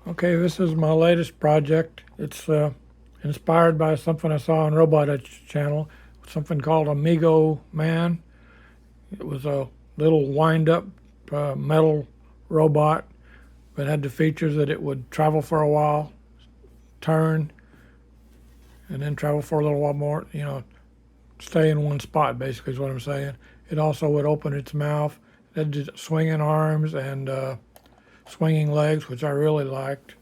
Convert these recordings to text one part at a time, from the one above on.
Okay, this is my latest project. It's inspired by something I saw on Robothuts channel, something called a Mego Man. It was a little wind-up metal robot that had the features that it would travel for a while, turn, and then travel for a little while more. Stay in one spot, basically is what I'm saying. It also would open its mouth. It had swinging arms and swinging legs, which I really liked.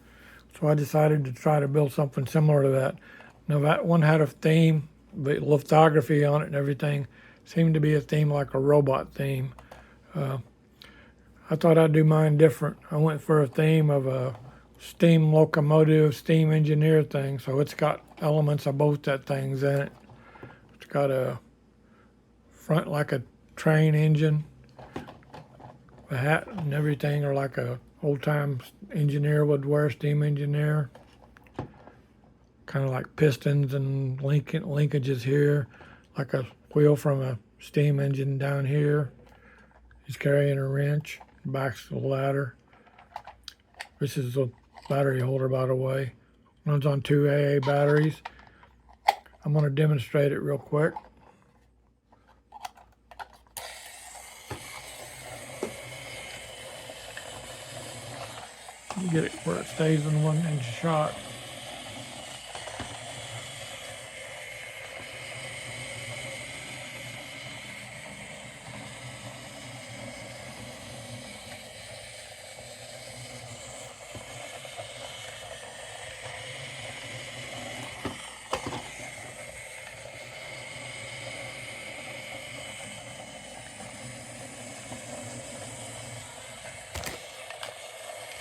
So I decided to try to build something similar to that. Now that one had a theme, the lithography on it and everything seemed to be a theme like a robot theme. I thought I'd do mine different. I went for a theme of a steam locomotive, steam engineer thing. So it's got elements of both that things in it. It's got a front like a train engine. The hat and everything are like a old-time engineer would wear, steam engineer. Kind of like pistons and linkages here, like a wheel from a steam engine down here. He's carrying a wrench, back's the ladder. This is a battery holder, by the way. Runs on 2 AA batteries. I'm going to demonstrate it real quick. You get it where it stays in 1-inch shot.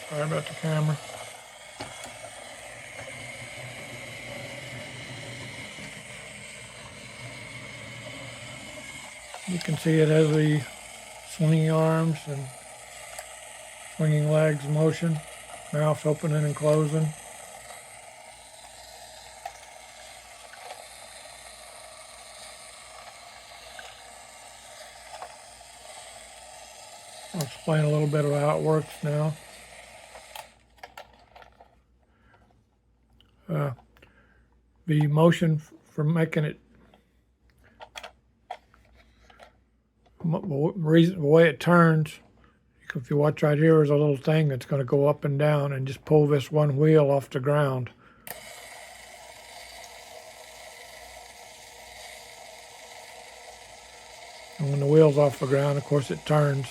Sorry about the camera. You can see it has the swinging arms and swinging legs motion, mouth opening and closing. I'll explain a little bit of how it works now. The motion for making it, the way it turns, if you watch right here, there's a little thing that's going to go up and down and just pull this one wheel off the ground. And when the wheel's off the ground, of course, it turns.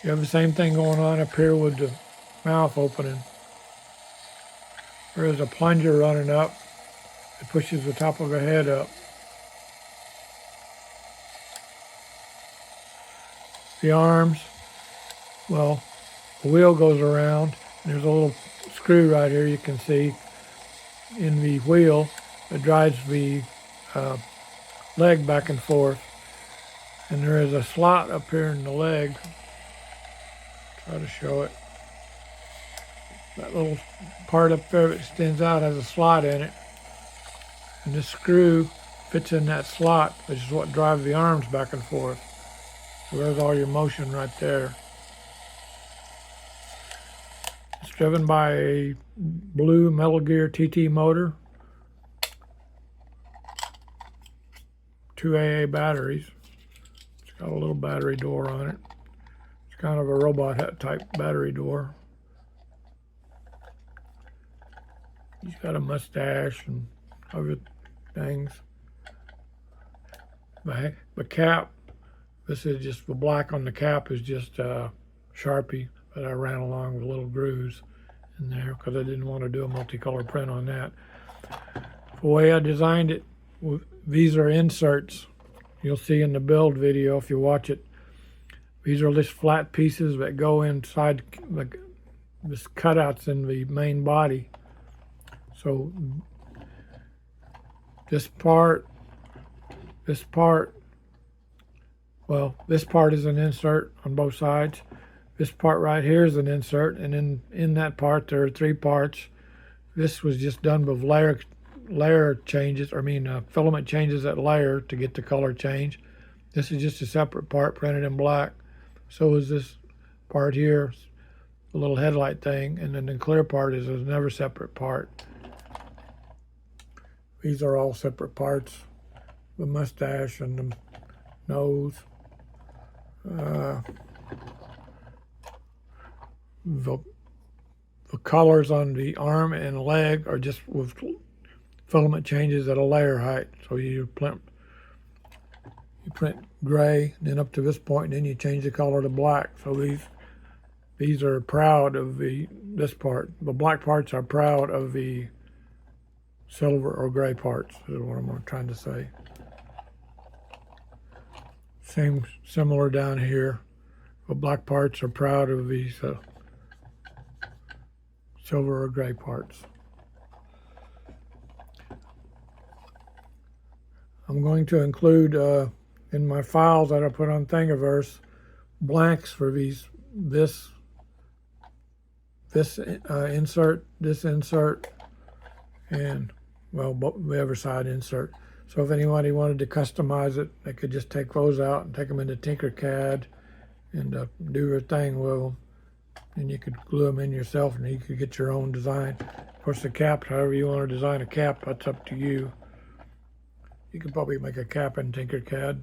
You have the same thing going on up here with the mouth opening. There is a plunger running up. It pushes the top of the head up. The arms, well, the wheel goes around. There's a little screw right here you can see in the wheel that drives the leg back and forth. And there is a slot up here in the leg. Try to show it. That little part up there that extends out has a slot in it. And this screw fits in that slot, which is what drives the arms back and forth. So there's all your motion right there. It's driven by a blue Metal Gear TT motor. 2 AA batteries. It's got a little battery door on it. It's kind of a robot type battery door. He's got a mustache and other things. The cap, this is just the black on the cap is just Sharpie that I ran along with little grooves in there because I didn't want to do a multicolor print on that. The way I designed it, these are inserts. You'll see in the build video if you watch it. These are just flat pieces that go inside this cutouts in the main body. So this part, well, this part is an insert on both sides. This part right here is an insert, and in that part there are 3 parts. This was just done with layer changes, filament changes at layer to get the color change. This is just a separate part printed in black. So is this part here, the little headlight thing, and then the clear part is another separate part. These are all separate parts. The mustache and the nose. The colors on the arm and leg are just with filament changes at a layer height. So you print gray, then up to this point, and then you change the color to black. So these are proud of this part. The black parts are proud of the silver or gray parts, is what I'm trying to say. Similar down here. The black parts are proud of these silver or gray parts. I'm going to include in my files that I put on Thingiverse blanks for this insert, this insert, and well, the other side insert. So if anybody wanted to customize it, they could just take those out and take them into Tinkercad and do their thing with them. And you could glue them in yourself, and you could get your own design. Of course, the cap, however you want to design a cap, that's up to you. You could probably make a cap in Tinkercad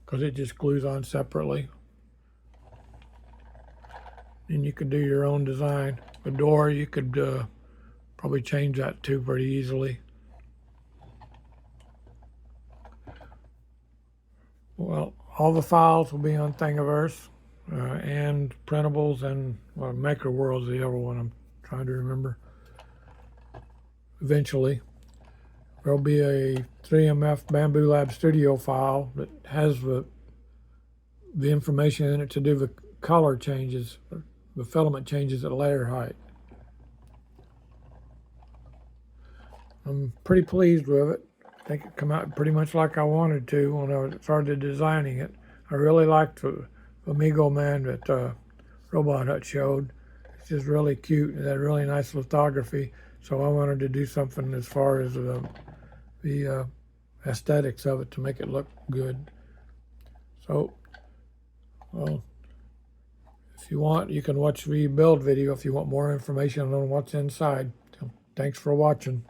because it just glues on separately. And you could do your own design. The door, you could probably change that too pretty easily. Well, all the files will be on Thingiverse and Printables and MakerWorld is the other one I'm trying to remember. Eventually, there'll be a 3MF Bamboo Lab Studio file that has the information in it to do the color changes, the filament changes at layer height. I'm pretty pleased with it. I think it came out pretty much like I wanted to when I started designing it. I really liked the Mego Man that Robothuts showed. It's just really cute and had really nice lithography. So I wanted to do something as far as the aesthetics of it to make it look good. So, well, if you want, you can watch the build video if you want more information on what's inside. So, thanks for watching.